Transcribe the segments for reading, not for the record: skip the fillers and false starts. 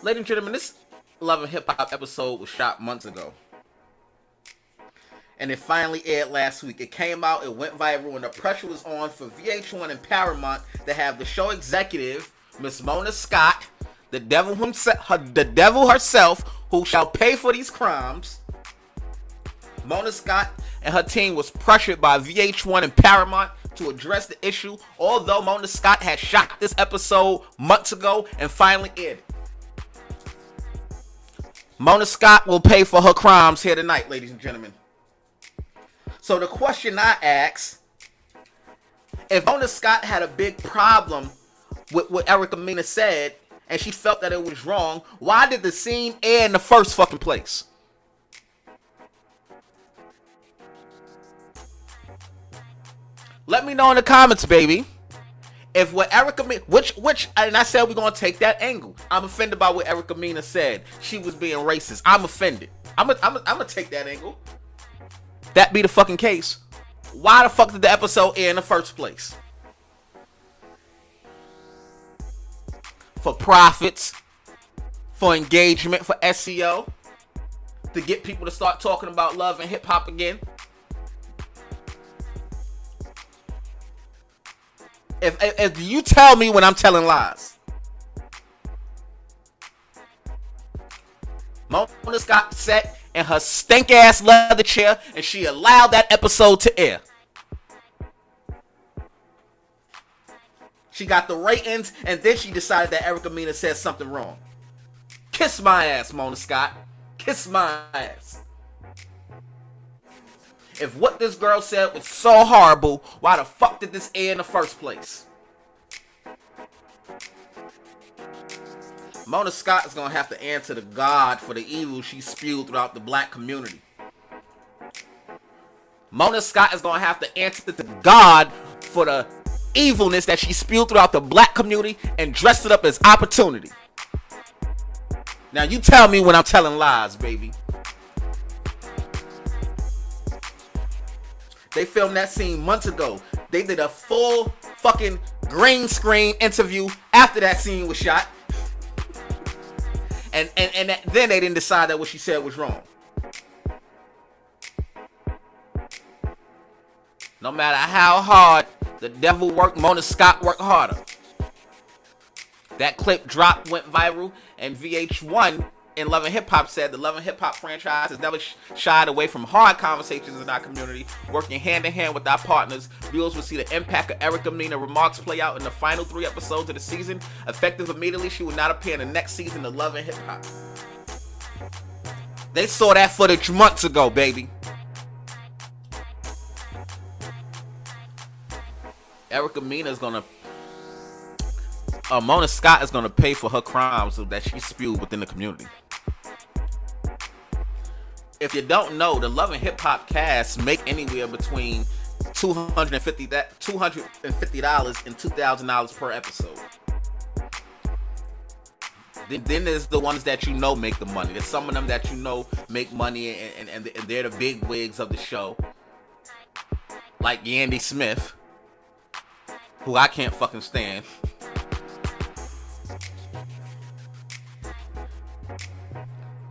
Ladies and gentlemen, this Love and Hip Hop episode was shot months ago. And it finally aired last week. It came out, it went viral, and the pressure was on for VH1 and Paramount to have the show executive, Miss Mona Scott, the devil herself, who shall pay for these crimes. Mona Scott and her team was pressured by VH1 and Paramount to address the issue, although Mona Scott had shot this episode months ago and finally aired it. Mona Scott will pay for her crimes here tonight, ladies and gentlemen. So the question I ask, if Mona Scott had a big problem with what Erica Mena said, and she felt that it was wrong, why did the scene air in the first fucking place? Let me know in the comments, baby. If what Erica Mena, which, and I said we're gonna take that angle. I'm offended by what Erica Mena said. She was being racist. I'm offended. I'm gonna take that angle. That be the fucking case. Why the fuck did the episode air in the first place? For profits, for engagement, for SEO, to get people to start talking about love and hip hop again. If you tell me when I'm telling lies. Mona Scott sat in her stink ass leather chair and she allowed that episode to air. She got the ratings and then she decided that Erica Mena said something wrong. Kiss my ass, Mona Scott. Kiss my ass. If what this girl said was so horrible, why the fuck did this air in the first place? Mona Scott is going to have to answer to God for the evil she spewed throughout the black community. Mona Scott is going to have to answer to God for the evilness that she spewed throughout the black community and dressed it up as opportunity. Now you tell me when I'm telling lies, baby. They filmed that scene months ago. They did a full fucking green screen interview after that scene was shot. And then they didn't decide that what she said was wrong. No matter how hard the devil worked, Mona Scott worked harder. That clip dropped, went viral, and VH1 in Love and Hip Hop said the Love and Hip Hop franchise has never shied away from hard conversations in our community, working hand in hand with our partners. Viewers will see the impact of Erica Mena remarks play out in the final 3 episodes of the season. Effective immediately, she will not appear in the next season of Love and Hip Hop. They saw that footage months ago, baby. Erica Mena is gonna Mona Scott is gonna pay for her crimes that she spewed within the community. If you don't know, the Love and Hip Hop cast make anywhere between $250 and $2,000 per episode. Then there's the ones that you know make the money. There's some of them that you know make money and they're the big wigs of the show. Like Yandy Smith, who I can't fucking stand.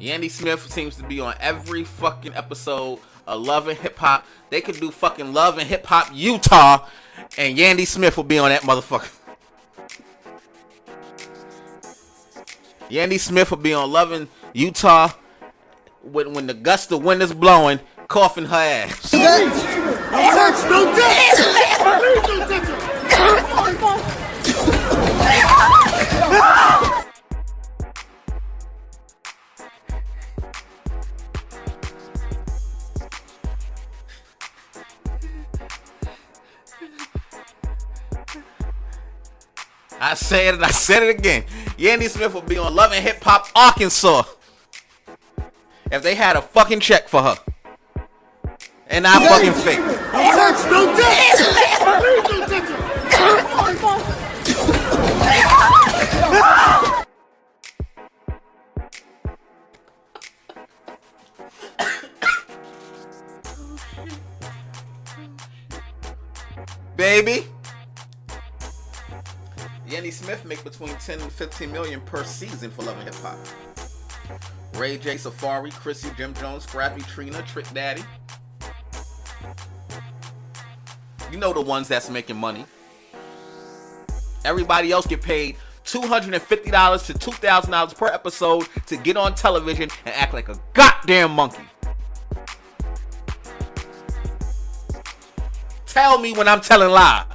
Yandy Smith seems to be on every fucking episode of Love and Hip Hop. They could do fucking Love and Hip Hop Utah, and Yandy Smith will be on that motherfucker. Yandy Smith will be on Love in Utah when the gust of wind is blowing, coughing her ass. I said it, I said it again. Yandy Smith will be on Love and Hip Hop Arkansas if they had a fucking check for her. And not fucking fake. Baby, Yandy Smith make between 10 and 15 million per season for Love and Hip Hop. Ray J, Safari, Chrissy, Jim Jones, Scrappy, Trina, Trick Daddy. You know the ones that's making money. Everybody else get paid $250 to $2,000 per episode to get on television and act like a goddamn monkey. Tell me when I'm telling lies.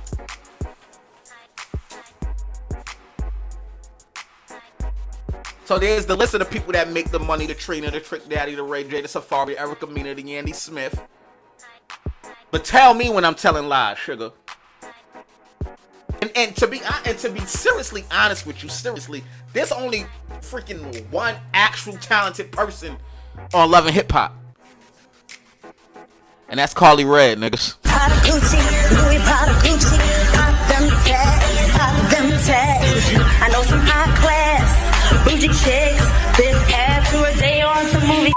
So there's the list of the people that make the money: the Trina, the Trick Daddy, the Ray J, the Safari, Erica Mena, the Yandy Smith. But tell me when I'm telling lies, sugar. And to be seriously honest with you, seriously, there's only freaking one actual talented person on Love and Hip Hop, and that's Carly Red, niggas. I know some high class bougie chicks, this after a day on some movie.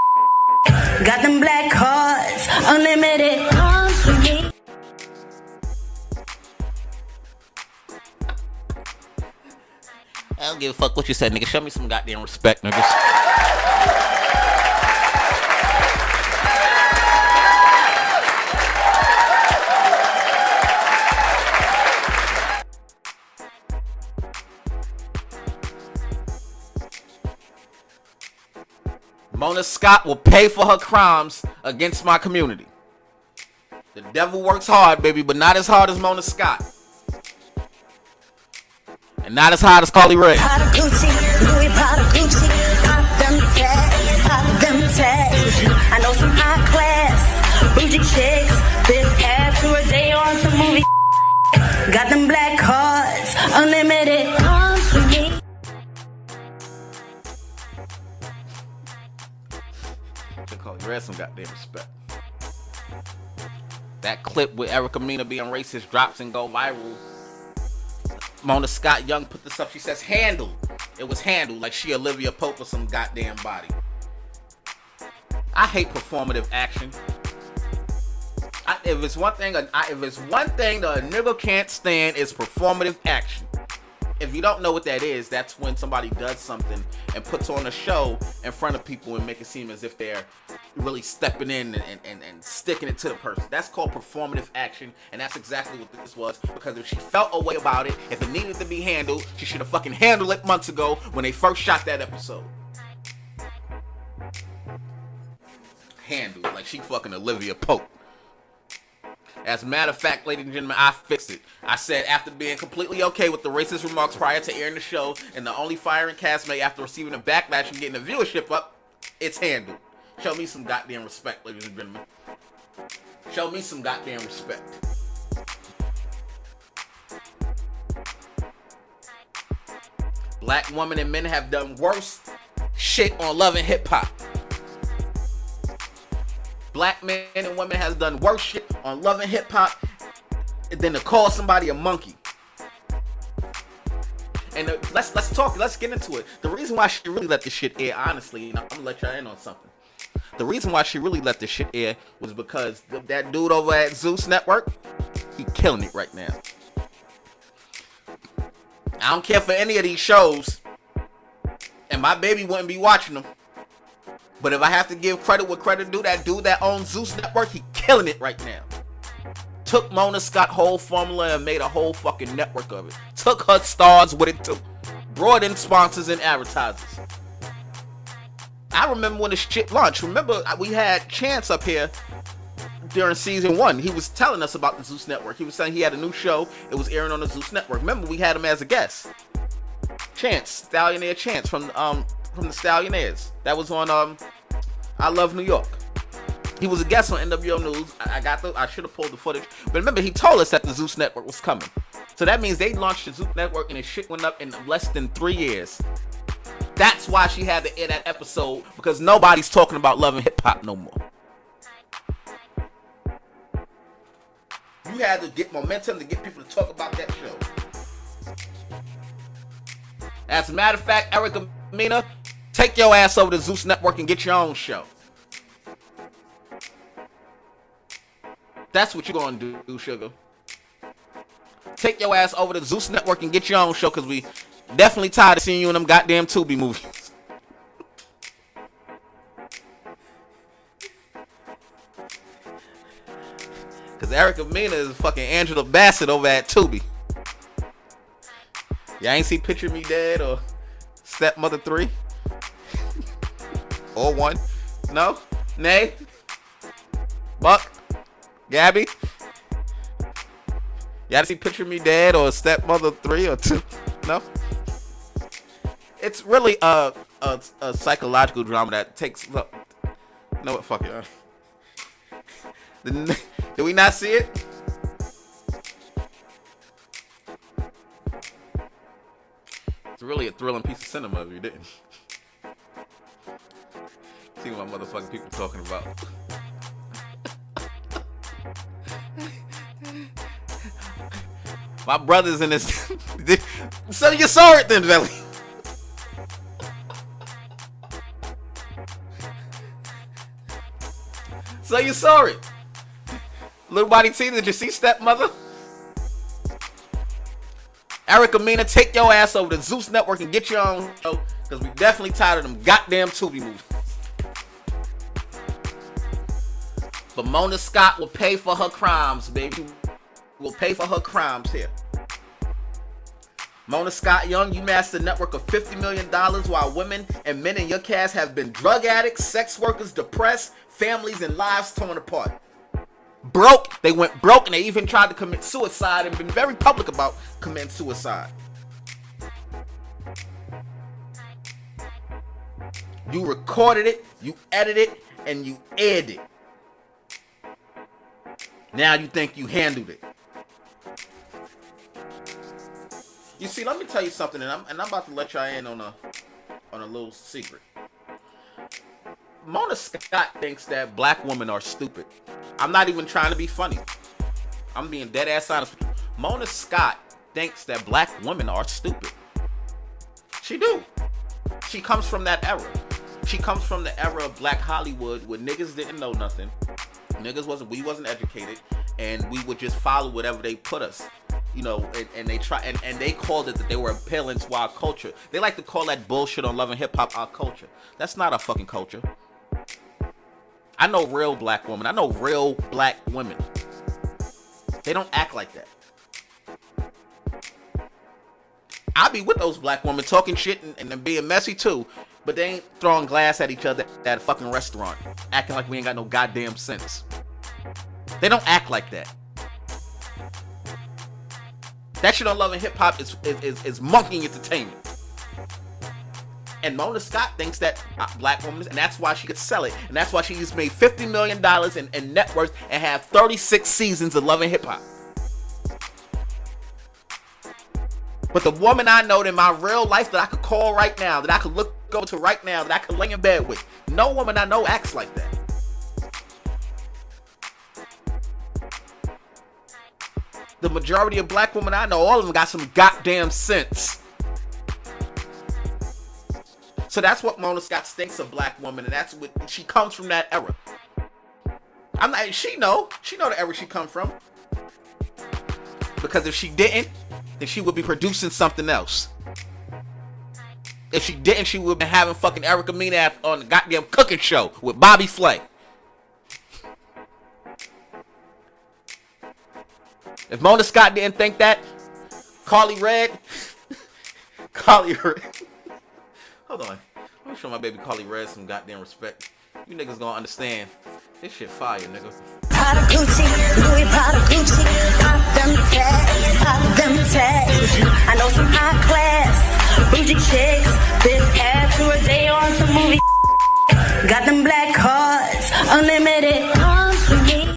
Got them black cards, unlimited calls for me. I don't give a fuck what you said, nigga. Show me some goddamn respect, niggas. Mona Scott will pay for her crimes against my community. The devil works hard, baby, but not as hard as Mona Scott. And not as hard as Carly Ray. I know some high class bougie chicks, this after a day on some movie. Got them black cards, unlimited calls for me. Carly Red some goddamn respect. That clip with Erica Mena being racist drops and go viral. Mona Scott Young put this up. She says, handled. It was handled like she Olivia Pope or some goddamn body. I hate performative action. If it's one thing that a nigga can't stand, is performative action. If you don't know what that is, that's when somebody does something and puts on a show in front of people and make it seem as if they're really stepping in and sticking it to the person. That's called performative action, and that's exactly what this was. Because if she felt a way about it, if it needed to be handled, she should have fucking handled it months ago when they first shot that episode. Handled like she fucking Olivia Pope. As a matter of fact, ladies and gentlemen, I fixed it. I said, after being completely okay with the racist remarks prior to airing the show, and the only firing castmate after receiving a backlash and getting the viewership up, it's handled. Show me some goddamn respect, ladies and gentlemen. Show me some goddamn respect. Black women and men have done worse shit on Love and Hip Hop. Black men and women has done worse shit on Love and Hip Hop than to call somebody a monkey. And let's get into it. The reason why she really let this shit air, honestly, and I'm gonna let y'all in on something. The reason why she really let this shit air was because that dude over at Zeus Network, he killing it right now. I don't care for any of these shows, and my baby wouldn't be watching them. But if I have to give credit what credit due, that dude that owns Zeus Network, he killing it right now. Took Mona Scott whole formula and made a whole fucking network of it. Took her stars with it too. Brought in sponsors and advertisers. I remember when the shit launched. Remember, we had Chance up here during season 1. He was telling us about the Zeus Network. He was saying he had a new show. It was airing on the Zeus Network. Remember, we had him as a guest. Chance, Stallionaire Chance from the Stallionaires. That was on I Love New York. He was a guest on NWO News. I should have pulled the footage. But remember, he told us that the Zeus Network was coming. So that means they launched the Zeus Network and his shit went up in less than 3 years. That's why she had to air that episode, because nobody's talking about Love and Hip Hop no more. You had to get momentum to get people to talk about that show. As a matter of fact, Erica Mena, take your ass over to Zeus Network and get your own show. That's what you're gonna do, sugar. take your ass over to Zeus Network and get your own show, because we definitely tired of seeing you in them goddamn Tubi movies. Because Erica Mena is fucking Angela Bassett over at Tubi. Y'all ain't see Picture Me Dead or Stepmother 3? Or 1? No? Nay? Buck? Gabby? Y'all see Picture Me Dead or Stepmother 3 or 2? No? It's really a psychological drama that takes... Look, you know what? Fuck it. Did we not see it? It's really a thrilling piece of cinema if you didn't. See what my motherfucking people talking about. My brother's in this. So you saw it then, Velly. So you saw it. Little Body T, did you see Stepmother? Erica Mena, take your ass over to Zeus Network and get your own show, because we definitely tired of them goddamn Tubi movies. But Mona Scott will pay for her crimes, baby. Will pay for her crimes here. Mona Scott Young, you master a network of $50 million while women and men in your cast have been drug addicts, sex workers, depressed, families and lives torn apart. Broke. They went broke, and they even tried to commit suicide and been very public about committing suicide. You recorded it, you edited it, and you aired it. Now you think you handled it. You see, let me tell you something, and I'm about to let y'all in on a little secret. Mona Scott thinks that black women are stupid. I'm not even trying to be funny. I'm being dead ass honest. Mona Scott thinks that black women are stupid. She do. She comes from that era. She comes from the era of Black Hollywood where niggas didn't know nothing. We wasn't educated, and we would just follow whatever they put us. You know, and they try and they called it that they were appealing to our culture. They like to call that bullshit on Love and Hip Hop our culture. That's not our fucking culture. I know real black women. I know real black women. They don't act like that. I be with those black women talking shit and being messy too, but they ain't throwing glass at each other at a fucking restaurant, acting like we ain't got no goddamn sense. They don't act like that. That shit on Love and Hip Hop is monkey entertainment. And Mona Scott thinks that black women, and that's why she could sell it, and that's why she's made $50 million in net worth and have 36 seasons of Love and Hip Hop. But the woman I know in my real life that I could call right now, that I could look over to right now, that I could lay in bed with, no woman I know acts like that. The majority of black women I know, all of them got some goddamn sense. So that's what Mona Scott thinks of black women, and that's what she comes from, that era. She know the era she come from. Because if she didn't, then she would be producing something else. If she didn't, she would have been having fucking Erica Mena on the goddamn cooking show with Bobby Flay. If Mona Scott didn't think that, Carly Red. Hold on. Let me show my baby Carly Red some goddamn respect. You niggas gonna understand. This shit fire, nigga. Prada Gucci, Louis Prada Gucci, pop them tags, pop them tags. I know some high class, bougie chicks, this after a day on some movie. Got them black cards, unlimited arms for me.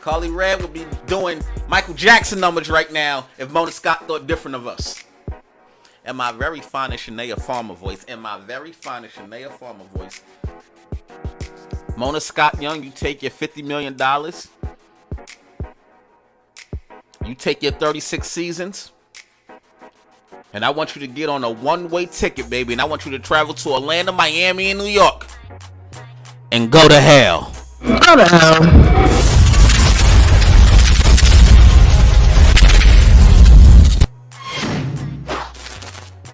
Carly Red would be doing Michael Jackson numbers right now if Mona Scott thought different of us. And my very finest Shania Farmer voice. Mona Scott Young, you take your $50 million. You take your 36 seasons. And I want you to get on a one-way ticket, baby. And I want you to travel to Atlanta, Miami, and New York. And go to hell. Go to hell.